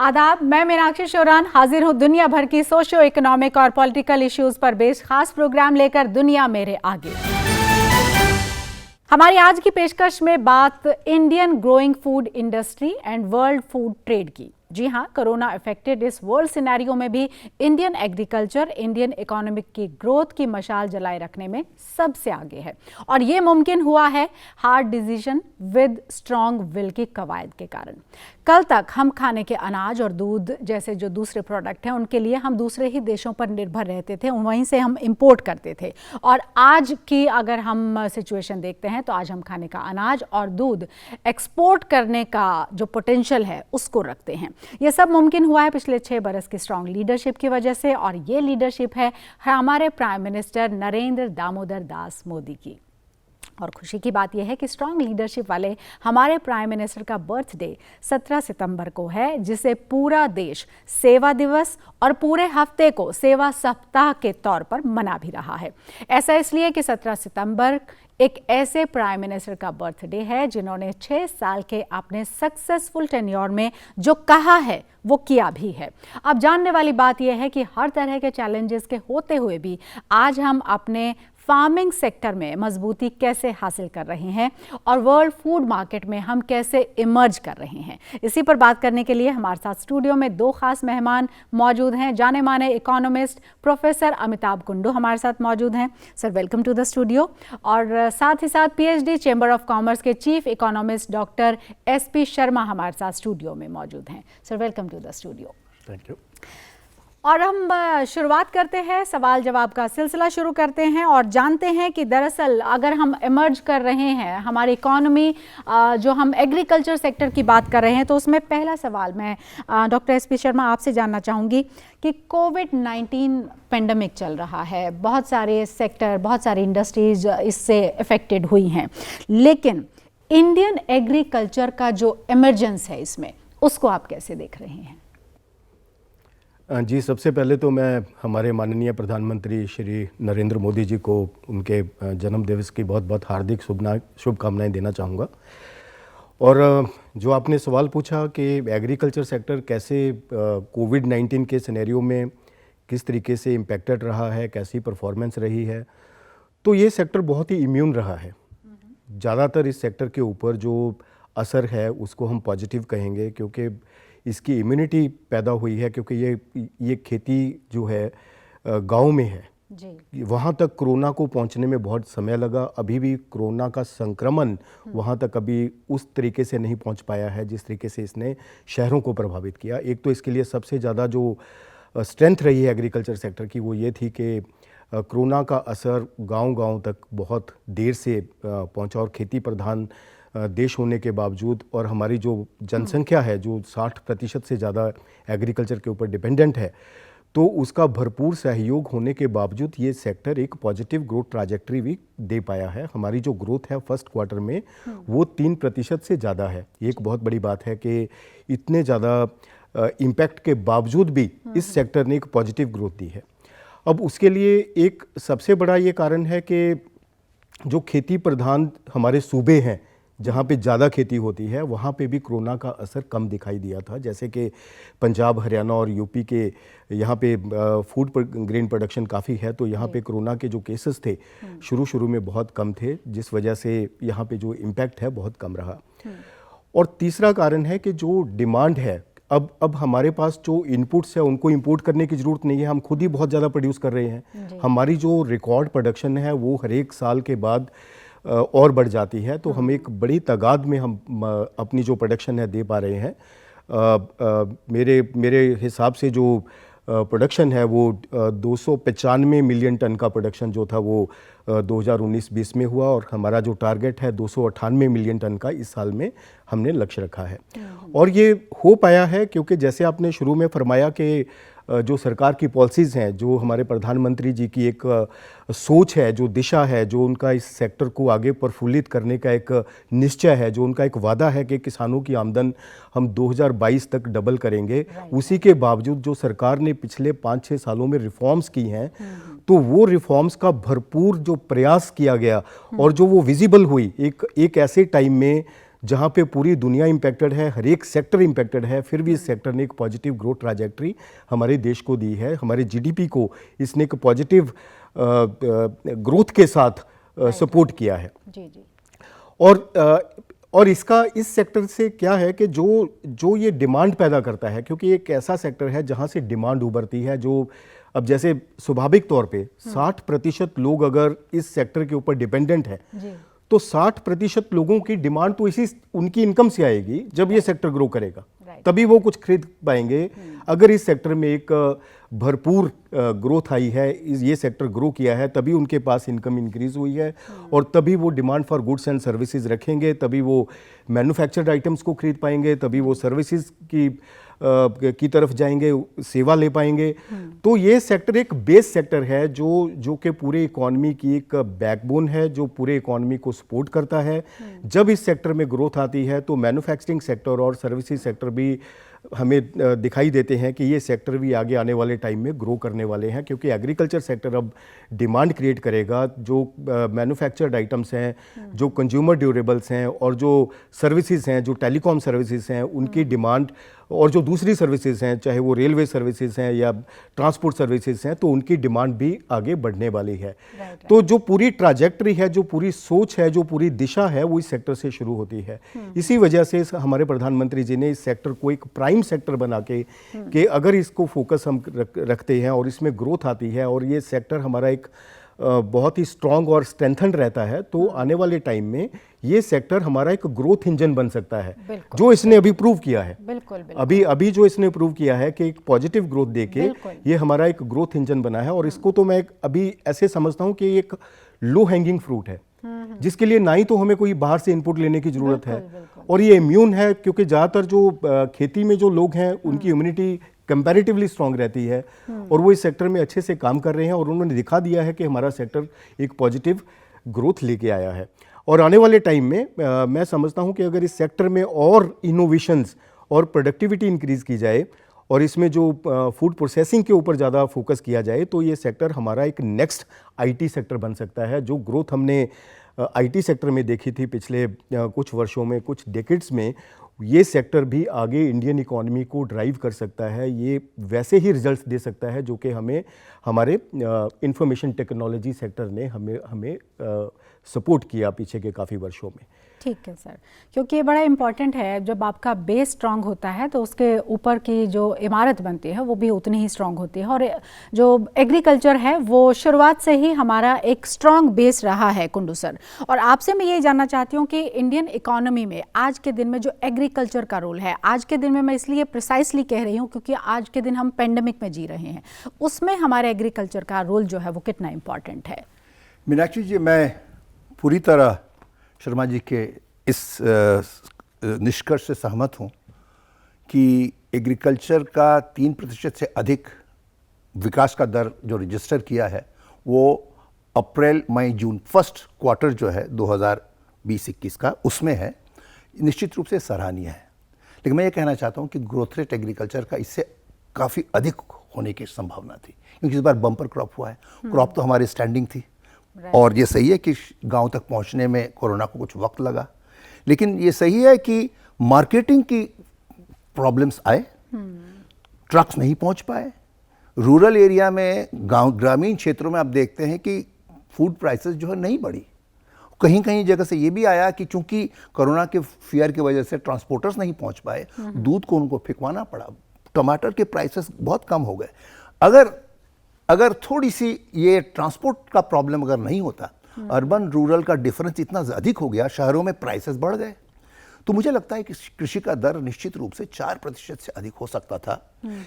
आदाब, मैं मीनाक्षी शोरान हाजिर हूँ दुनिया भर की सोशियो इकोनॉमिक और पॉलिटिकल इश्यूज पर बेस्ड खास प्रोग्राम लेकर दुनिया मेरे आगे। हमारी आज की पेशकश में बात Indian growing food industry and world food trade की। जी हाँ, कोरोना अफेक्टेड इस वर्ल्ड सिनेरियो में भी इंडियन एग्रीकल्चर इंडियन इकोनॉमिक की ग्रोथ की मशाल जलाए रखने में सबसे आगे है और ये मुमकिन हुआ है hard decision with strong will की कवायद के कारण। कल तक हम खाने के अनाज और दूध जैसे जो दूसरे प्रोडक्ट हैं उनके लिए हम दूसरे ही देशों पर निर्भर रहते थे, वहीं से हम इंपोर्ट करते थे। और आज की अगर हम सिचुएशन देखते हैं तो आज हम खाने का अनाज और दूध एक्सपोर्ट करने का जो पोटेंशियल है उसको रखते हैं। ये सब मुमकिन हुआ है पिछले 6 बरस की स्ट्रांग लीडरशिप की वजह से, और ये लीडरशिप है हमारे प्राइम मिनिस्टर नरेंद्र दामोदर दास मोदी की। और खुशी की बात यह है कि स्ट्रांग लीडरशिप वाले हमारे प्राइम मिनिस्टर का बर्थडे 17 सितंबर को है, जिसे पूरा देश सेवा दिवस और पूरे हफ्ते को सेवा सप्ताह के तौर पर मना भी रहा है। ऐसा इसलिए कि 17 सितंबर एक ऐसे प्राइम मिनिस्टर का बर्थडे है जिन्होंने 6 साल के अपने सक्सेसफुल टेन्योर में जो कहा है वो किया भी है। अब जानने वाली बात यह है कि हर तरह के चैलेंजेस के होते हुए भी आज हम अपने फार्मिंग सेक्टर में मजबूती कैसे हासिल कर रहे हैं और वर्ल्ड फूड मार्केट में हम कैसे इमर्ज कर रहे हैं, इसी पर बात करने के लिए हमारे साथ स्टूडियो में 2 खास मेहमान मौजूद हैं। जाने माने इकोनॉमिस्ट प्रोफेसर अमिताभ कुंडू हमारे साथ मौजूद हैं। Sir, welcome to the studio. और साथ ही साथ पीएचडी चेंबर ऑफ कॉमर्स के chief economist doctor SP Sharma हमारे साथ स्टूडियो में मौजूद हैं। Sir, welcome to the studio. Thank you. और हम शुरुआत करते हैं, सवाल जवाब का सिलसिला शुरू करते हैं और जानते हैं कि दरअसल अगर हम इमर्ज कर रहे हैं हमारी इकोनॉमी, जो हम एग्रीकल्चर सेक्टर की बात कर रहे हैं, तो उसमें पहला सवाल मैं डॉक्टर एसपी शर्मा आपसे जानना चाहूँगी कि कोविड-19 पेंडेमिक चल रहा है, बहुत सारे सेक्टर, बहुत सारी इंडस्ट्रीज इससे अफेक्टेड हुई हैं, लेकिन इंडियन एग्रीकल्चर का जो इमरजेंस है इसमें, उसको आप कैसे देख रहे हैं? जी, सबसे पहले तो मैं हमारे माननीय प्रधानमंत्री श्री नरेंद्र मोदी जी को उनके जन्मदिवस की बहुत बहुत हार्दिक शुभकामनाएं देना चाहूँगा। और जो आपने सवाल पूछा कि एग्रीकल्चर सेक्टर कैसे कोविड-19 के सिनेरियो में किस तरीके से इम्पैक्टेड रहा है, कैसी परफॉर्मेंस रही है, तो ये सेक्टर बहुत ही इम्यून रहा है। ज़्यादातर इस सेक्टर के ऊपर जो असर है उसको हम पॉजिटिव कहेंगे, क्योंकि इसकी इम्यूनिटी पैदा हुई है, क्योंकि ये खेती जो है गांव में है जी। वहाँ तक कोरोना को पहुँचने में बहुत समय लगा। अभी भी कोरोना का संक्रमण वहाँ तक अभी उस तरीके से नहीं पहुँच पाया है जिस तरीके से इसने शहरों को प्रभावित किया। एक तो इसके लिए सबसे ज़्यादा जो स्ट्रेंथ रही है एग्रीकल्चर सेक्टर की वो ये थी कि कोरोना का असर गांव-गांव तक बहुत देर से पहुँचा, और खेती प्रधान देश होने के बावजूद और हमारी जो जनसंख्या है जो 60% से ज़्यादा एग्रीकल्चर के ऊपर डिपेंडेंट है, तो उसका भरपूर सहयोग होने के बावजूद ये सेक्टर एक पॉजिटिव ग्रोथ ट्रैजेक्टरी भी दे पाया है। हमारी जो ग्रोथ है फर्स्ट क्वार्टर में वो 3% से ज़्यादा है। एक बहुत बड़ी बात है कि इतने ज़्यादा इम्पैक्ट के बावजूद भी इस सेक्टर ने एक पॉजिटिव ग्रोथ दी है। अब उसके लिए एक सबसे बड़ा ये कारण है कि जो खेती प्रधान हमारे सूबे हैं जहाँ पे ज़्यादा खेती होती है वहाँ पे भी कोरोना का असर कम दिखाई दिया था। जैसे कि पंजाब, हरियाणा और यूपी के यहाँ पे फूड ग्रेन प्रोडक्शन काफ़ी है, तो यहाँ पे कोरोना के जो केसेस थे शुरू में बहुत कम थे, जिस वजह से यहाँ पे जो इम्पैक्ट है बहुत कम रहा। और तीसरा कारण है कि जो डिमांड है, अब हमारे पास जो इनपुट्स है उनको इंपोर्ट करने की ज़रूरत नहीं है, हम खुद ही बहुत ज़्यादा प्रोड्यूस कर रहे हैं। हमारी जो रिकॉर्ड प्रोडक्शन है वो हर एक साल के बाद और बढ़ जाती है, तो हम एक बड़ी तादाद में हम अपनी जो प्रोडक्शन है दे पा रहे हैं। मेरे हिसाब से जो प्रोडक्शन है वो 295 मिलियन टन का प्रोडक्शन जो था वो 2019-20 में हुआ, और हमारा जो टारगेट है 298 मिलियन टन का इस साल में हमने लक्ष्य रखा है। और ये हो पाया है क्योंकि जैसे आपने शुरू में फरमाया कि जो सरकार की पॉलिसीज़ हैं, जो हमारे प्रधानमंत्री जी की एक सोच है, जो दिशा है, जो उनका इस सेक्टर को आगे प्रफुल्लित करने का एक निश्चय है, जो उनका एक वादा है कि किसानों की आमदन हम 2022 तक डबल करेंगे, उसी के बावजूद जो सरकार ने पिछले 5-6 सालों में रिफॉर्म्स की हैं, तो वो रिफॉर्म्स का भरपूर जो प्रयास किया गया और जो वो विजिबल हुई एक ऐसे टाइम में जहाँ पे पूरी दुनिया इम्पैक्टेड है, हर एक सेक्टर इम्पैक्टेड है, फिर भी इस सेक्टर ने एक पॉजिटिव ग्रोथ ट्रैजेक्टरी हमारे देश को दी है। हमारे जीडीपी को इसने एक पॉजिटिव ग्रोथ के साथ सपोर्ट किया है। जी जी। और इसका इस सेक्टर से क्या है कि जो ये डिमांड पैदा करता है, क्योंकि एक ऐसा सेक्टर है जहाँ से डिमांड उभरती है, जो अब जैसे स्वाभाविक तौर पे 60% लोग अगर इस सेक्टर के ऊपर डिपेंडेंट है, तो 60% लोगों की डिमांड तो इसी उनकी इनकम से आएगी। जब ये सेक्टर ग्रो करेगा तभी वो कुछ खरीद पाएंगे। अगर इस सेक्टर में एक भरपूर ग्रोथ आई है, ये सेक्टर ग्रो किया है, तभी उनके पास इनकम इंक्रीज हुई है और तभी वो demand for goods and services रखेंगे, तभी वो मैन्युफैक्चर्ड आइटम्स को खरीद पाएंगे, तभी वो सर्विसेज की तरफ जाएंगे, सेवा ले पाएंगे। तो ये सेक्टर एक बेस सेक्टर है जो कि पूरे इकॉनमी की एक बैकबोन है, जो पूरे इकॉनमी को सपोर्ट करता है। जब इस सेक्टर में ग्रोथ आती है तो मैन्युफैक्चरिंग सेक्टर और सर्विसेज सेक्टर भी हमें दिखाई देते हैं कि ये सेक्टर भी आगे आने वाले टाइम में ग्रो करने वाले हैं, क्योंकि एग्रीकल्चर सेक्टर अब डिमांड क्रिएट करेगा। जो मैन्युफैक्चर्ड आइटम्स हैं, जो कंज्यूमर ड्यूरेबल्स हैं और जो सर्विसेज हैं, जो टेलीकॉम सर्विसेज हैं, उनकी डिमांड, और जो दूसरी सर्विसेज हैं, चाहे वो रेलवे सर्विसेज हैं या ट्रांसपोर्ट सर्विसेज हैं, तो उनकी डिमांड भी आगे बढ़ने वाली है। तो जो पूरी ट्रैजेक्टरी है, जो पूरी सोच है, जो पूरी दिशा है, वो इस सेक्टर से शुरू होती है। इसी वजह से हमारे प्रधानमंत्री जी ने इस सेक्टर को एक प्राइम सेक्टर बना के कि अगर इसको फोकस हम रखते हैं और इसमें ग्रोथ आती है और ये सेक्टर हमारा एक बहुत ही स्ट्रॉन्ग और स्ट्रेंथन्ड रहता है, तो आने वाले टाइम में ये सेक्टर हमारा एक ग्रोथ इंजन बन सकता है, जो इसने अभी प्रूव किया है। अभी जो इसने प्रूव किया है कि एक पॉजिटिव ग्रोथ देके ये हमारा एक ग्रोथ इंजन बना है। और इसको तो मैं अभी ऐसे समझता हूँ कि एक लो हैंगिंग फ्रूट है, जिसके लिए ना ही तो हमें कोई बाहर से इनपुट लेने की जरूरत है, और ये इम्यून है, क्योंकि ज़्यादातर जो खेती में जो लोग हैं उनकी इम्यूनिटी कंपैरेटिवली स्ट्रांग रहती है और वो इस सेक्टर में अच्छे से काम कर रहे हैं, और उन्होंने दिखा दिया है कि हमारा सेक्टर एक पॉजिटिव ग्रोथ लेके आया है। और आने वाले टाइम में मैं समझता हूं कि अगर इस सेक्टर में और इनोवेशंस और प्रोडक्टिविटी इंक्रीज की जाए और इसमें जो फूड प्रोसेसिंग के ऊपर ज़्यादा फोकस किया जाए, तो ये सेक्टर हमारा एक नेक्स्ट आईटी सेक्टर बन सकता है। जो ग्रोथ हमने आईटी सेक्टर में देखी थी पिछले कुछ वर्षों में, कुछ डेकेड्स में, ये सेक्टर भी आगे इंडियन इकॉनमी को ड्राइव कर सकता है। ये वैसे ही रिजल्ट्स दे सकता है जो कि हमें हमारे इंफॉर्मेशन टेक्नोलॉजी सेक्टर ने हमें सपोर्ट किया पीछे के काफ़ी वर्षों में। ठीक है सर, क्योंकि ये बड़ा इम्पॉर्टेंट है। जब आपका बेस स्ट्रांग होता है तो उसके ऊपर की जो इमारत बनती है वो भी उतनी ही स्ट्रांग होती है। और जो एग्रीकल्चर है वो शुरुआत से ही हमारा एक स्ट्रांग बेस रहा है कुंडू सर। और आपसे मैं ये जानना चाहती हूँ कि इंडियन इकोनॉमी में आज के दिन में जो एग्रीकल्चर का रोल है, आज के दिन में मैं इसलिए प्रिसाइसली कह रही हूँ क्योंकि आज के दिन हम पेंडेमिक में जी रहे हैं, उसमें हमारे एग्रीकल्चर का रोल जो है वो कितना इम्पॉर्टेंट है? मीनाक्षी जी, मैं पूरी तरह शर्मा जी के इस निष्कर्ष से सहमत हूँ कि एग्रीकल्चर का 3% से अधिक विकास का दर जो रजिस्टर किया है वो अप्रैल मई जून फर्स्ट क्वार्टर जो है 2020-21 का, उसमें है। निश्चित रूप से सराहनीय है, लेकिन मैं ये कहना चाहता हूँ कि ग्रोथ रेट एग्रीकल्चर का इससे काफ़ी अधिक होने की संभावना थी, क्योंकि इस बार बम्पर क्रॉप हुआ है। क्रॉप तो हमारी स्टैंडिंग थी और ये सही है कि गांव तक पहुंचने में कोरोना को कुछ वक्त लगा, लेकिन ये सही है कि मार्केटिंग की प्रॉब्लम्स आए, ट्रक्स नहीं पहुंच पाए। रूरल एरिया में, गांव ग्रामीण क्षेत्रों में आप देखते हैं कि फूड प्राइसेस जो है नहीं बढ़ी। कहीं कहीं जगह से ये भी आया कि चूंकि कोरोना के फियर की वजह से ट्रांसपोर्टर्स नहीं पहुंच पाए, दूध को उनको फेंकवाना पड़ा, टमाटर के प्राइसेस बहुत कम हो गए। अगर थोड़ी सी ये ट्रांसपोर्ट का प्रॉब्लम अगर नहीं होता, अर्बन रूरल का डिफरेंस इतना अधिक हो गया, शहरों में प्राइसेस बढ़ गए, तो मुझे लगता है कि कृषि का दर निश्चित रूप से 4% से अधिक हो सकता था।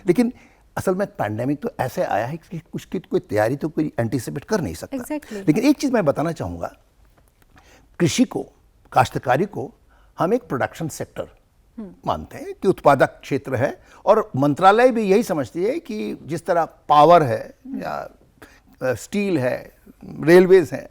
लेकिन असल में पैंडेमिक तो ऐसे आया है कि कुछ की कोई तैयारी तो कोई एंटीसिपेट कर नहीं सकता। लेकिन एक चीज़ मैं बताना चाहूँगा, कृषि को, काश्तकारी को हम एक प्रोडक्शन सेक्टर मानते हैं कि उत्पादक क्षेत्र है, और मंत्रालय भी यही समझती है कि जिस तरह पावर है या स्टील है, रेलवेज है,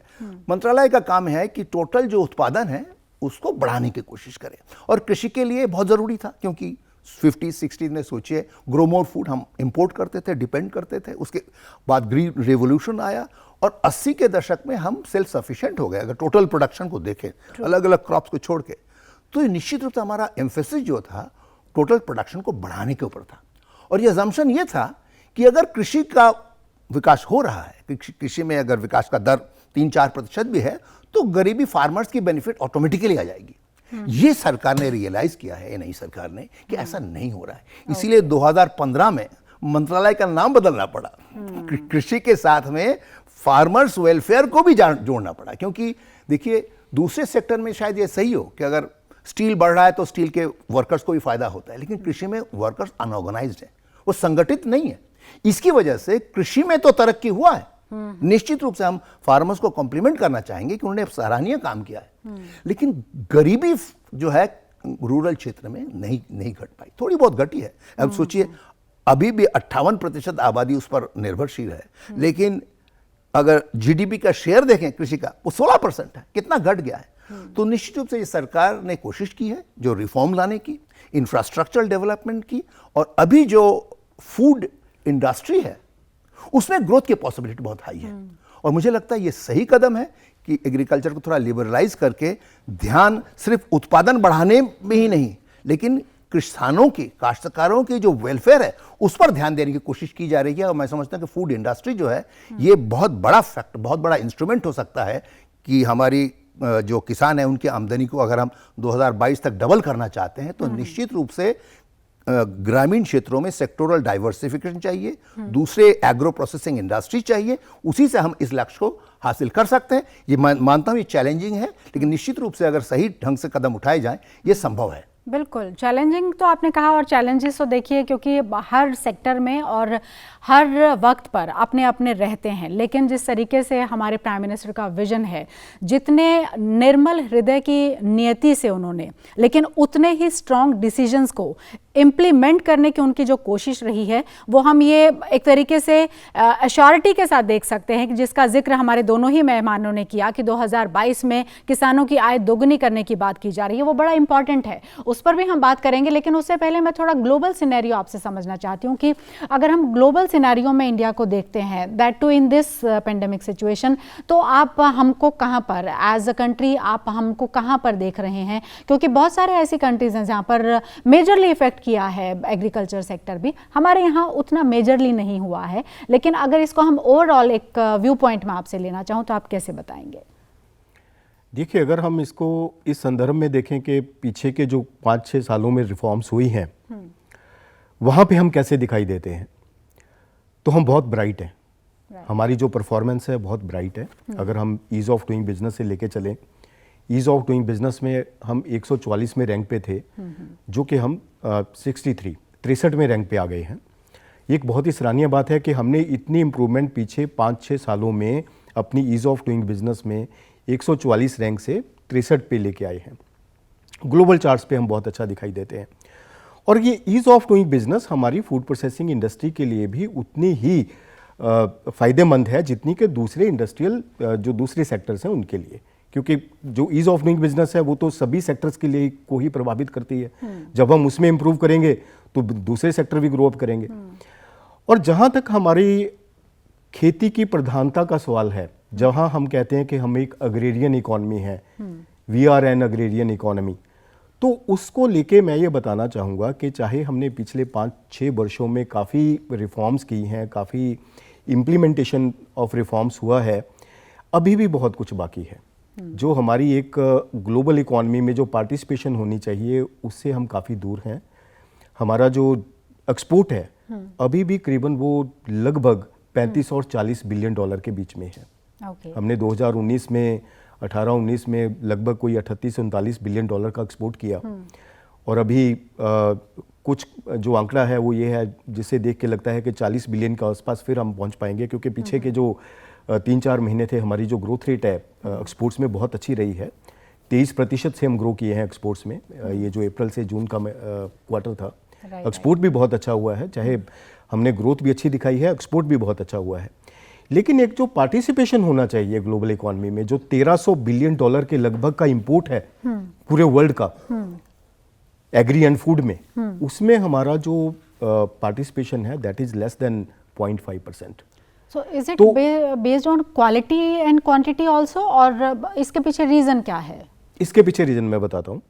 मंत्रालय का काम है कि टोटल जो उत्पादन है उसको बढ़ाने की कोशिश करें। और कृषि के लिए बहुत ज़रूरी था, क्योंकि 50-60 में सोचिए ग्रो मोर फूड हम इंपोर्ट करते थे, डिपेंड करते थे। उसके बाद ग्रीन रेवोल्यूशन आया और 80 के दशक में हम सेल्फ सफिशिएंट हो गए। अगर टोटल प्रोडक्शन को देखें अलग अलग क्रॉप्स को छोड़ के, तो ये निश्चित रूप से हमारा एम्फेसिस जो था टोटल प्रोडक्शन को बढ़ाने के ऊपर था। और ये अजम्पशन ये था कि अगर कृषि का विकास हो रहा है, कृषि में अगर विकास का दर 3-4% भी है, तो गरीबी फार्मर्स की बेनिफिट ऑटोमेटिकली आ जाएगी। ये सरकार ने रियलाइज किया है, नई सरकार ने, कि ऐसा नहीं हो रहा है। इसीलिए 2015 में मंत्रालय का नाम बदलना पड़ा, कृषि के साथ में फार्मर्स वेलफेयर को भी जोड़ना पड़ा। क्योंकि देखिए, दूसरे सेक्टर में शायद ये सही हो कि अगर स्टील बढ़ रहा है तो स्टील के वर्कर्स को भी फायदा होता है, लेकिन कृषि में वर्कर्स अनऑर्गेनाइज्ड है, वो संगठित नहीं है। इसकी वजह से कृषि में तो तरक्की हुआ है, निश्चित रूप से हम फार्मर्स को कॉम्प्लीमेंट करना चाहेंगे कि उन्होंने सराहनीय काम किया है, लेकिन गरीबी जो है रूरल क्षेत्र में नहीं घट पाई, थोड़ी बहुत घटी है। अब सोचिए, अभी भी 58% आबादी उस पर निर्भरशील है, लेकिन अगर जीडीपी का शेयर देखें कृषि का, वो 16% है, कितना घट गया है। तो निश्चित रूप से ये सरकार ने कोशिश की है जो रिफॉर्म लाने की, इंफ्रास्ट्रक्चरल डेवलपमेंट की, और अभी जो फूड इंडस्ट्री है उसमें ग्रोथ की पॉसिबिलिटी बहुत हाई है। और मुझे लगता है ये सही कदम है कि एग्रीकल्चर को थोड़ा लिबरलाइज करके ध्यान सिर्फ उत्पादन बढ़ाने में ही नहीं, लेकिन किसानों की, काश्तकारों की जो वेलफेयर है उस पर ध्यान देने की कोशिश की जा रही है। और मैं समझता हूं कि फूड इंडस्ट्री जो है ये बहुत बड़ा फैक्टर, बहुत बड़ा इंस्ट्रूमेंट हो सकता है कि हमारी जो किसान है उनकी आमदनी को अगर हम 2022 तक डबल करना चाहते हैं तो निश्चित रूप से ग्रामीण क्षेत्रों में सेक्टोरल डाइवर्सिफिकेशन चाहिए, दूसरे एग्रो प्रोसेसिंग इंडस्ट्री चाहिए, उसी से हम इस लक्ष्य को हासिल कर सकते हैं। ये मानता हूं ये चैलेंजिंग है, लेकिन निश्चित रूप से अगर सही ढंग से कदम उठाए जाएं ये संभव है। बिल्कुल, चैलेंजिंग तो आपने कहा, और चैलेंजेस तो देखिए क्योंकि हर सेक्टर में और हर वक्त पर अपने अपने रहते हैं, लेकिन जिस तरीके से हमारे प्राइम मिनिस्टर का विजन है, जितने निर्मल हृदय की नियति से उन्होंने, लेकिन उतने ही स्ट्रॉन्ग डिसीजंस को इम्प्लीमेंट करने की उनकी जो कोशिश रही है, वो हम ये एक तरीके से एश्योरिटी के साथ देख सकते हैं कि जिसका जिक्र हमारे दोनों ही मेहमानों ने किया कि 2022 में किसानों की आय दोगुनी करने की बात की जा रही है, वो बड़ा इंपॉर्टेंट है, उस पर भी हम बात करेंगे। लेकिन उससे पहले मैं थोड़ा ग्लोबल सिनेरियो आपसे समझना चाहती हूँ कि अगर हम ग्लोबल सिनेरियो में इंडिया को देखते हैं, that too in this pandemic situation, तो आप हमको कहाँ पर एज अ कंट्री आप हमको कहाँ पर देख रहे हैं? क्योंकि बहुत सारे ऐसी कंट्रीज हैं जहाँ पर मेजरली इफेक्ट किया है एग्रीकल्चर सेक्टर भी, हमारे यहाँ उतना मेजरली नहीं हुआ है। लेकिन अगर इसको हम ओवरऑल एक व्यू पॉइंट में आपसे लेना चाहूँ तो आप कैसे बताएंगे? देखिए, अगर हम इसको इस संदर्भ में देखें कि पीछे के जो 5-6 सालों में रिफॉर्म्स हुई हैं, वहाँ पे हम कैसे दिखाई देते हैं, तो हम बहुत ब्राइट हैं। हमारी जो परफॉर्मेंस है बहुत ब्राइट है। अगर हम ईज़ ऑफ डूइंग बिजनेस से लेके चलें, ईज़ ऑफ डूइंग बिजनेस में हम 144 में रैंक पे थे, जो कि हम 63 में रैंक पे आ गए हैं। ये एक बहुत ही सराहनीय बात है कि हमने इतनी इम्प्रूवमेंट पीछे 5-6 सालों में अपनी ईज़ ऑफ डूइंग बिजनेस में 144 रैंक से 63 पे लेके आए हैं। ग्लोबल चार्ट्स पे हम बहुत अच्छा दिखाई देते हैं। और ये ईज़ ऑफ डूइंग बिजनेस हमारी फूड प्रोसेसिंग इंडस्ट्री के लिए भी उतनी ही फ़ायदेमंद है जितनी कि दूसरे इंडस्ट्रियल जो दूसरे सेक्टर्स हैं उनके लिए, क्योंकि जो ईज़ ऑफ डूइंग बिजनेस है वो तो सभी सेक्टर्स के लिए को ही प्रभावित करती है। जब हम उसमें इम्प्रूव करेंगे तो दूसरे सेक्टर भी ग्रो अप करेंगे। और जहाँ तक हमारी खेती की प्रधानता का सवाल है, जहाँ हम कहते हैं कि हम एक अग्रेरियन इकोनॉमी है, we are an agrarian economy, तो उसको लेके मैं ये बताना चाहूँगा कि चाहे हमने पिछले 5-6 वर्षों में काफ़ी रिफॉर्म्स की हैं, काफ़ी इम्प्लीमेंटेशन ऑफ रिफॉर्म्स हुआ है, अभी भी बहुत कुछ बाकी है। जो हमारी एक ग्लोबल इकोनॉमी में जो पार्टिसिपेशन होनी चाहिए उससे हम काफ़ी दूर हैं। हमारा जो एक्सपोर्ट है अभी भी करीबन वो लगभग 35 और 40 बिलियन डॉलर के बीच में है। हमने 2019 में 18-19 में लगभग कोई 38-39 बिलियन डॉलर का एक्सपोर्ट किया, और अभी कुछ जो आंकड़ा है वो ये है जिसे देख के लगता है कि 40 बिलियन के आसपास फिर हम पहुंच पाएंगे, क्योंकि पीछे के जो 3-4 महीने थे हमारी जो ग्रोथ रेट है एक्सपोर्ट्स में बहुत अच्छी रही है। 23% से हम ग्रो किए हैं एक्सपोर्ट्स में। ये जो अप्रैल से जून का क्वार्टर था, एक्सपोर्ट भी बहुत अच्छा हुआ है, चाहे हमने ग्रोथ भी अच्छी दिखाई है, एक्सपोर्ट भी बहुत अच्छा हुआ है। लेकिन एक जो पार्टिसिपेशन होना चाहिए ग्लोबल इकोनॉमी में, जो 1300 बिलियन डॉलर के लगभग का इंपोर्ट है पूरे वर्ल्ड का एग्री एंड फूड में, उसमें हमारा जो पार्टिसिपेशन है that is less than 0.5%। So is it based on quality and quantity also, और इसके पीछे रीजन क्या है? इसके पीछे रीजन मैं बताता हूँ।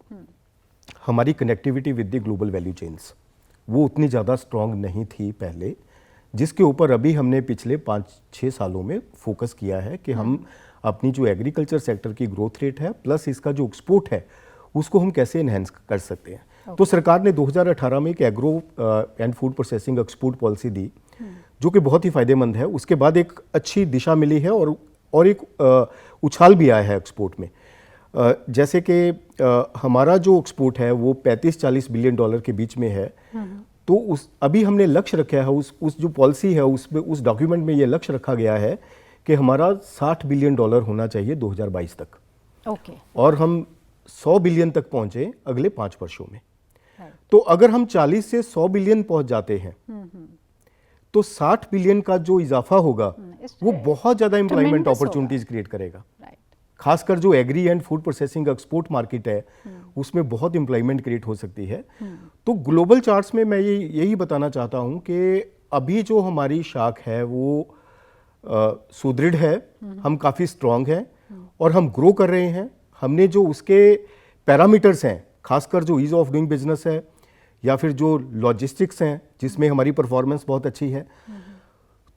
हमारी connectivity with the global value chains वो उतनी ज़्यादा स्ट्रॉन्ग नहीं थी पहले, जिसके ऊपर अभी हमने पिछले 5-6 सालों में फोकस किया है कि हम अपनी जो एग्रीकल्चर सेक्टर की ग्रोथ रेट है प्लस इसका जो एक्सपोर्ट है उसको हम कैसे इन्हेंस कर सकते हैं। तो सरकार ने 2018 में एक agro and food processing export policy दी जो कि बहुत ही फायदेमंद है। उसके बाद एक अच्छी दिशा मिली है और एक उछाल भी आया है एक्सपोर्ट में। जैसे कि हमारा जो एक्सपोर्ट है वो 35-40 बिलियन डॉलर के बीच में है। तो अभी हमने लक्ष्य रखा है, उस जो पॉलिसी है उसमें, उस डॉक्यूमेंट में ये लक्ष्य रखा गया है कि हमारा 60 बिलियन डॉलर होना चाहिए 2022 तक। ओके। और हम 100 बिलियन तक पहुंचे अगले 5 वर्षों में। तो अगर हम 40 से 100 बिलियन पहुंच जाते हैं तो 60 बिलियन का जो इजाफा होगा वो बहुत ज्यादा एम्प्लॉयमेंट अपॉर्चुनिटीज क्रिएट करेगा। खासकर जो agri and food processing export market है उसमें बहुत एम्प्लॉयमेंट क्रिएट हो सकती है। तो ग्लोबल चार्ट्स में मैं यही बताना चाहता हूं कि अभी जो हमारी शाख है वो सुदृढ़ है, हम काफ़ी स्ट्रांग हैं और हम ग्रो कर रहे हैं। हमने जो उसके पैरामीटर्स हैं, खासकर जो ईज ऑफ डूइंग बिजनेस है या फिर जो लॉजिस्टिक्स हैं जिसमें हमारी परफॉर्मेंस बहुत अच्छी है,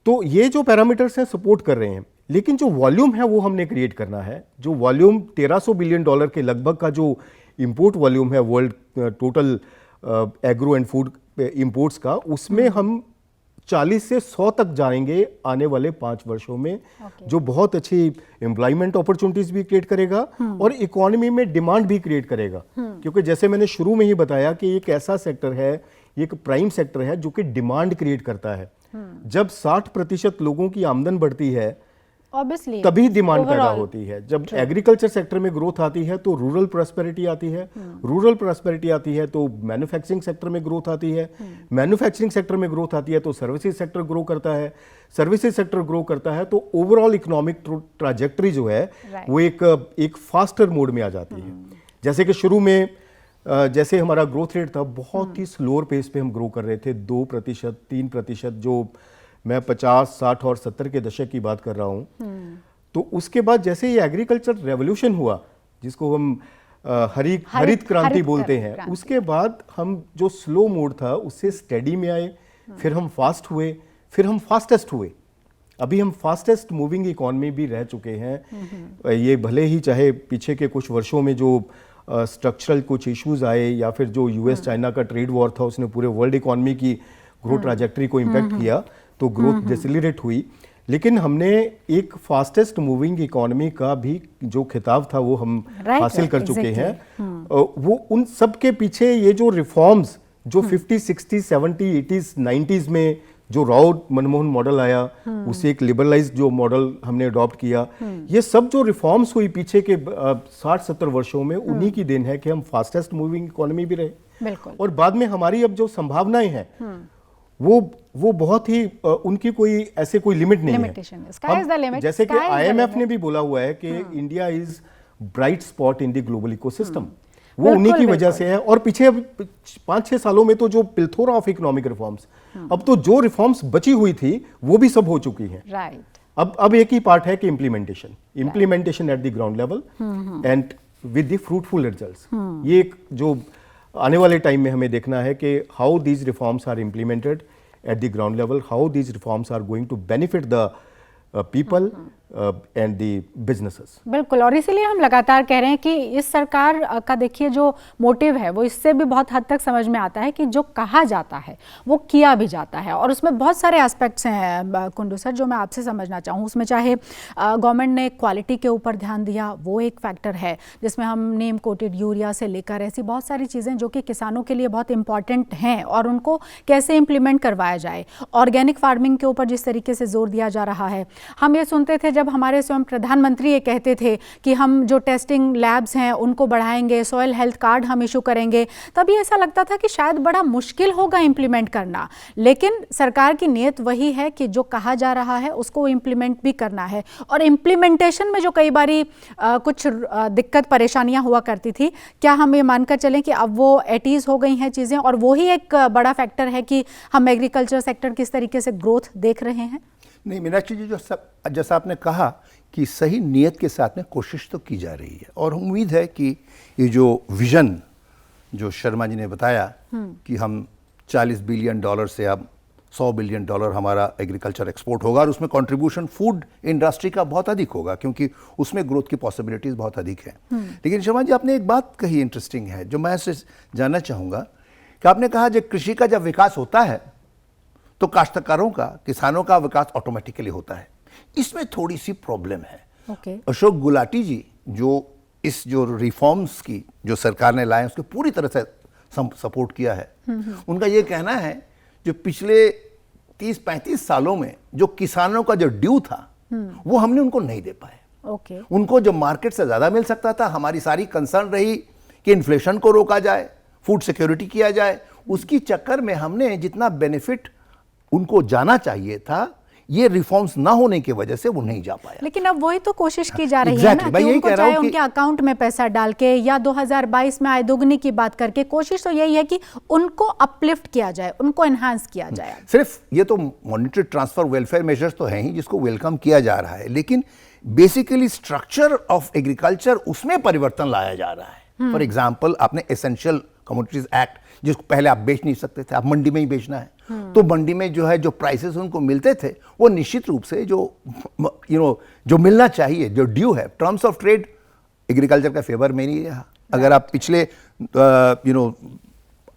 तो ये जो पैरामीटर्स हैं सपोर्ट कर रहे हैं। लेकिन जो वॉल्यूम है वो हमने क्रिएट करना है। जो वॉल्यूम 1300 बिलियन डॉलर के लगभग का जो इंपोर्ट वॉल्यूम है world total agro and food imports का, उसमें हम 40 से 100 तक जाएंगे आने वाले 5 वर्षों में। जो बहुत अच्छी एम्प्लॉयमेंट अपॉर्चुनिटीज भी क्रिएट करेगा और इकोनॉमी में डिमांड भी क्रिएट करेगा। क्योंकि जैसे मैंने शुरू में ही बताया कि एक ऐसा सेक्टर है, एक प्राइम सेक्टर है जो कि डिमांड क्रिएट करता है। जब 60% लोगों की आमदन बढ़ती है Obviously, तभी डिमांड पैदा होती है। जब एग्रीकल्चर सेक्टर में ग्रोथ आती है तो रूरल प्रॉस्पेरिटी आती है, रूरल प्रॉस्पेरिटी आती है तो मैन्युफैक्चरिंग सेक्टर में ग्रोथ आती है, मैन्युफैक्चरिंग सेक्टर में ग्रोथ आती है तो सर्विसेज सेक्टर ग्रो करता है, सर्विसेज सेक्टर ग्रो करता है तो ओवरऑल इकोनॉमिक ट्राजेक्टरी जो है वो एक फास्टर मोड में आ जाती है। जैसे कि शुरू में जैसे हमारा ग्रोथ रेट था बहुत ही स्लोअर पेस पे हम ग्रो कर रहे थे, 2%, 3%, जो मैं 50, 60 और 70 के दशक की बात कर रहा हूँ। तो उसके बाद जैसे ये एग्रीकल्चर रेवोल्यूशन हुआ जिसको हम हरित क्रांति बोलते हैं, उसके बाद हम जो स्लो मोड था उससे स्टेडी में आए, फिर हम फास्ट हुए, फिर हम फास्टेस्ट हुए। अभी हम फास्टेस्ट मूविंग इकोनॉमी भी रह चुके हैं। ये भले ही चाहे पीछे के कुछ वर्षों में जो स्ट्रक्चरल कुछ इश्यूज आए या फिर जो यूएस चाइना का ट्रेड वॉर था उसने पूरे वर्ल्ड इकोनॉमी की ग्रोथ ट्रैजेक्टरी को इम्पैक्ट किया तो ग्रोथ डिसेलरेट हुई। लेकिन हमने एक फास्टेस्ट मूविंग इकोनॉमी का भी जो खिताब था वो हम हासिल कर चुके हैं। वो उन सब के पीछे ये जो रिफॉर्म्स जो 50, 60, 70, 80s, 90s में जो राव मनमोहन मॉडल आया, उससे एक लिबरलाइज्ड जो मॉडल हमने अडॉप्ट किया, ये सब जो रिफॉर्म्स हुई पीछे के 60-70 वर्षों में, उन्हीं की देन है कि हम फास्टेस्ट मूविंग इकोनॉमी भी रहे। और बाद में हमारी अब जो संभावनाएं हैं वो बहुत ही उनकी कोई लिमिट नहीं है। जैसे कि IMF ने भी बोला हुआ है कि India is bright spot in the global ecosystem, वो उन्हीं की वजह से है। और पीछे 5-6 सालों में तो जो प्लेथोरा ऑफ इकोनॉमिक रिफॉर्म्स, अब तो जो रिफॉर्म्स बची हुई थी वो भी सब हो चुकी हैं। अब एक ही पार्ट है कि implementation eight the ground level and with the fruitful results. ये एक जो आने वाले टाइम में हमें देखना है कि how these reforms are implemented at the ground level, how these reforms are going to benefit the people and the businesses. बिल्कुल, और इसीलिए हम लगातार कह रहे हैं कि इस सरकार का देखिए जो मोटिव है वो इससे भी बहुत हद तक समझ में आता है कि जो कहा जाता है वो किया भी जाता है। और उसमें बहुत सारे एस्पेक्ट्स हैं कुंडू सर जो मैं आपसे समझना चाहूँ। उसमें चाहे गवर्नमेंट ने क्वालिटी के ऊपर ध्यान दिया, वो एक फैक्टर है जिसमें हम नीम कोटेड यूरिया से लेकर ऐसी बहुत सारी चीज़ें जो कि किसानों के लिए बहुत इंपॉर्टेंट हैं और उनको कैसे इम्प्लीमेंट करवाया जाए। ऑर्गेनिक फार्मिंग के ऊपर जिस तरीके से जोर दिया जा रहा है, हम ये सुनते थे जब हमारे स्वयं प्रधानमंत्री ये कहते थे कि हम जो टेस्टिंग लैब्स हैं उनको बढ़ाएंगे, सॉइल हेल्थ कार्ड हम इशू करेंगे, तभी ऐसा लगता था कि शायद बड़ा मुश्किल होगा इम्प्लीमेंट करना। लेकिन सरकार की नीयत वही है कि जो कहा जा रहा है उसको इम्प्लीमेंट भी करना है। और इम्प्लीमेंटेशन में जो कई बारी कुछ दिक्कत परेशानियां हुआ करती थी, क्या हम ये मानकर चलें कि अब वो एट ईज हो गई हैं चीज़ें और वही एक बड़ा फैक्टर है कि हम एग्रीकल्चर सेक्टर किस तरीके से ग्रोथ देख रहे हैं? नहीं मीनाक्षी जी, जैसा आपने कहा कि सही नीयत के साथ में कोशिश तो की जा रही है और उम्मीद है कि ये जो विजन जो शर्मा जी ने बताया कि हम 40 बिलियन डॉलर से अब 100 बिलियन डॉलर हमारा एग्रीकल्चर एक्सपोर्ट होगा और उसमें कंट्रीब्यूशन फूड इंडस्ट्री का बहुत अधिक होगा क्योंकि उसमें ग्रोथ की पॉसिबिलिटीज बहुत अधिक है। लेकिन शर्मा जी आपने एक बात कही इंटरेस्टिंग है जो मैं इससे जानना चाहूँगा कि आपने कहा जब कृषि का जब विकास होता है तो काश्तकारों का, किसानों का विकास ऑटोमेटिकली होता है। इसमें थोड़ी सी प्रॉब्लम है। अशोक गुलाटी जी जो रिफॉर्म्स की जो सरकार ने लाए उसको पूरी तरह से सपोर्ट किया है। उनका ये कहना है जो पिछले 30-35 सालों में जो किसानों का जो ड्यू था वो हमने उनको नहीं दे पाए। उनको जो मार्केट से ज्यादा मिल सकता था, हमारी सारी कंसर्न रही कि इन्फ्लेशन को रोका जाए, फूड सिक्योरिटी किया जाए, उसकी चक्कर में हमने जितना बेनिफिट उनको जाना चाहिए था ये रिफॉर्म्स ना होने की वजह से वो नहीं जा पाया। लेकिन अब वही तो कोशिश की जा रही है ना कि उनको चाहे उनके अकाउंट में पैसा डाल के या 2022 में आय दोगुनी की बात करके, कोशिश तो यही है कि उनको अपलिफ्ट किया जाए, उनको एनहांस किया जाए। सिर्फ ये तो मॉनिटरी ट्रांसफर वेलफेयर मेजर्स तो हैं ही जिसको वेलकम किया जा रहा है, लेकिन बेसिकली स्ट्रक्चर ऑफ एग्रीकल्चर उसमें परिवर्तन लाया जा रहा है। फॉर एग्जाम्पल आपने एसेंशियल कमोडिटीज एक्ट जिसको पहले आप बेच नहीं सकते थे, आप मंडी में ही बेचना है, तो मंडी में जो है जो प्राइसेस उनको मिलते थे वो निश्चित रूप से जो मिलना चाहिए, जो ड्यू है, टर्म्स ऑफ ट्रेड एग्रीकल्चर का फेवर में नहीं रहा। अगर आप पिछले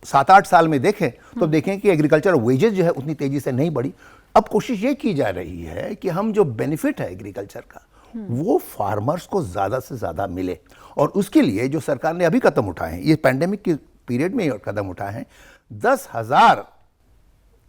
7-8 साल में देखें तो देखें कि एग्रीकल्चर वेजेस जो है उतनी तेजी से नहीं बढ़ी। अब कोशिश ये की जा रही है कि हम जो बेनिफिट है एग्रीकल्चर का वो फार्मर्स को ज्यादा से ज्यादा मिले, और उसके लिए जो सरकार ने अभी कदम उठाए हैं, ये पैंडेमिक के पीरियड में कदम उठाए हैं, 10,000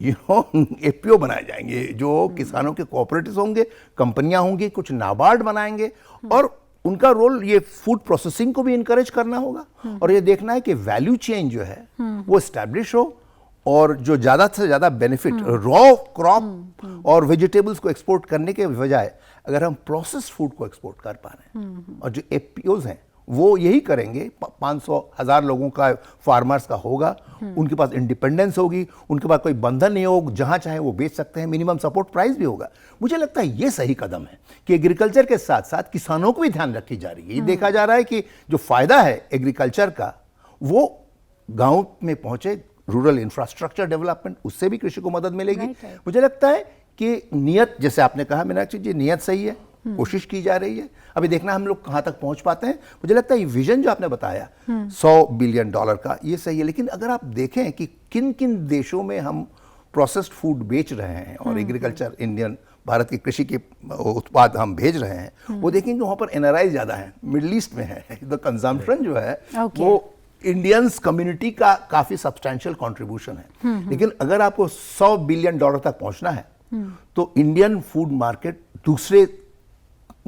एपीओ बनाए जाएंगे जो किसानों के कोऑपरेटिव्स होंगे, कंपनियां होंगी, कुछ नाबार्ड बनाएंगे, और उनका रोल ये फूड प्रोसेसिंग को भी इनकरेज करना होगा और ये देखना है कि वैल्यू चेन जो है वो एस्टैब्लिश हो और जो ज्यादा से ज्यादा बेनिफिट रॉ क्रॉप और वेजिटेबल्स को एक्सपोर्ट करने के बजाय अगर हम प्रोसेस्ड फूड को एक्सपोर्ट कर पा रहे हैं और जो एपीओज हैं वो यही करेंगे, 500,000 लोगों का फार्मर्स का होगा, उनके पास इंडिपेंडेंस होगी, उनके पास कोई बंधन नहीं होगा, जहां चाहे वो बेच सकते हैं, मिनिमम सपोर्ट प्राइस भी होगा। मुझे लगता है ये सही कदम है कि एग्रीकल्चर के साथ साथ किसानों को भी ध्यान रखी जा रही है। ये देखा जा रहा है कि जो फायदा है एग्रीकल्चर का वो गांव में पहुंचे, रूरल इंफ्रास्ट्रक्चर डेवलपमेंट, उससे भी कृषि को मदद मिलेगी। मुझे लगता है कि नियत, जैसे आपने कहा मीनाक्षी जी, नियत सही है, कोशिश की जा रही है, अभी देखना हम लोग कहां तक पहुंच पाते हैं। मुझे लगता है ये विजन जो आपने बताया 100 बिलियन डॉलर का, ये सही है, लेकिन अगर आप देखें कि किन किन देशों में हम प्रोसेस्ड फूड बेच रहे हैं और एग्रीकल्चर इंडियन भारत की कृषि के उत्पाद हम भेज रहे हैं, वो देखेंगे वहां पर एनआरआई ज्यादा है, मिडिल ईस्ट में है, द कंजम्पशन जो है वो इंडियंस कम्युनिटी का काफी सब्सटैंशियल कंट्रीब्यूशन है। लेकिन अगर आपको 100 बिलियन डॉलर तक पहुंचना है तो इंडियन फूड मार्केट दूसरे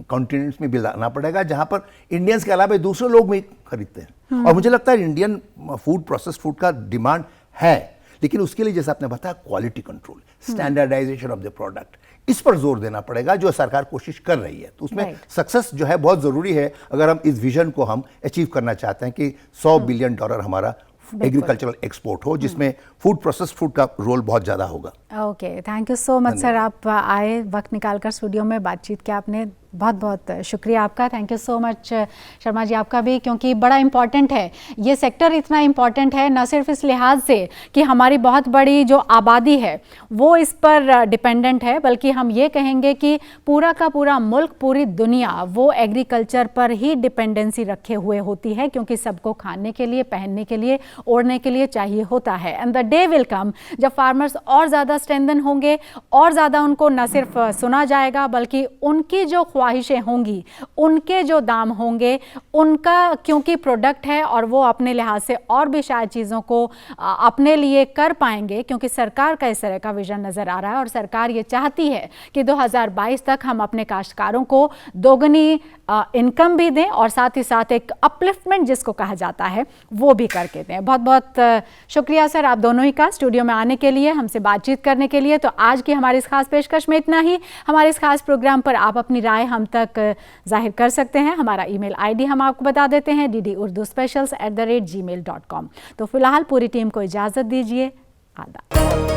कॉन्टिनेंट्स में भी लाना पड़ेगा जहां पर इंडियंस के अलावा दूसरे लोग भी खरीदते हैं। और मुझे लगता है इंडियन फूड, प्रोसेस्ड फूड का डिमांड है, लेकिन उसके लिए जैसे आपने बताया quality control, standardisation of the product, इस पर जोर देना पड़ेगा जो सरकार कोशिश कर रही है। तो उसमें सक्सेस जो है बहुत जरूरी है अगर हम इस विजन को हम अचीव करना चाहते हैं कि 100 बिलियन डॉलर हमारा एग्रीकल्चरल एक्सपोर्ट हो, जिसमें फूड, प्रोसेस्ड फूड का रोल बहुत ज्यादा होगा। Okay, thank you so much sir, आप आए, वक्त निकालकर स्टूडियो में बातचीत किया आपने, बहुत बहुत शुक्रिया आपका। Thank you so much Sharma ji आपका भी, क्योंकि बड़ा इम्पॉर्टेंट है ये सेक्टर, इतना इम्पॉर्टेंट है न सिर्फ इस लिहाज से कि हमारी बहुत बड़ी जो आबादी है वो इस पर डिपेंडेंट है, बल्कि हम ये कहेंगे कि पूरा का पूरा मुल्क, पूरी दुनिया वो एग्रीकल्चर पर ही डिपेंडेंसी रखे हुए होती है, क्योंकि सबको खाने के लिए, पहनने के लिए, ओढ़ने के लिए चाहिए होता है। And the day will come जब फार्मर्स और ज़्यादा स्ट्रेंथन होंगे, और ज़्यादा उनको न सिर्फ सुना जाएगा बल्कि उनकी जो ख्वाहिशें होंगी, उनके जो दाम होंगे, उनका क्योंकि प्रोडक्ट है और वो अपने लिहाज से और भी शायद चीज़ों को अपने लिए कर पाएंगे, क्योंकि सरकार का इस तरह का विजन नज़र आ रहा है और सरकार ये चाहती है कि 2022 तक हम अपने काश्तकारों को दोगुनी इनकम भी दें और साथ ही साथ एक अपलिफ्टमेंट जिसको कहा जाता है वो भी करके दें। बहुत बहुत शुक्रिया सर आप दोनों ही का स्टूडियो में आने के लिए, हमसे बातचीत करने के लिए। तो आज की हमारी इस खास पेशकश में इतना ही। हमारे इस खास प्रोग्राम पर आप अपनी राय हम तक जाहिर कर सकते हैं। हमारा ईमेल आईडी हम आपको बता देते हैं, ddurduspecials@gmail.com। तो फिलहाल पूरी टीम को इजाज़त दीजिए, आदाब।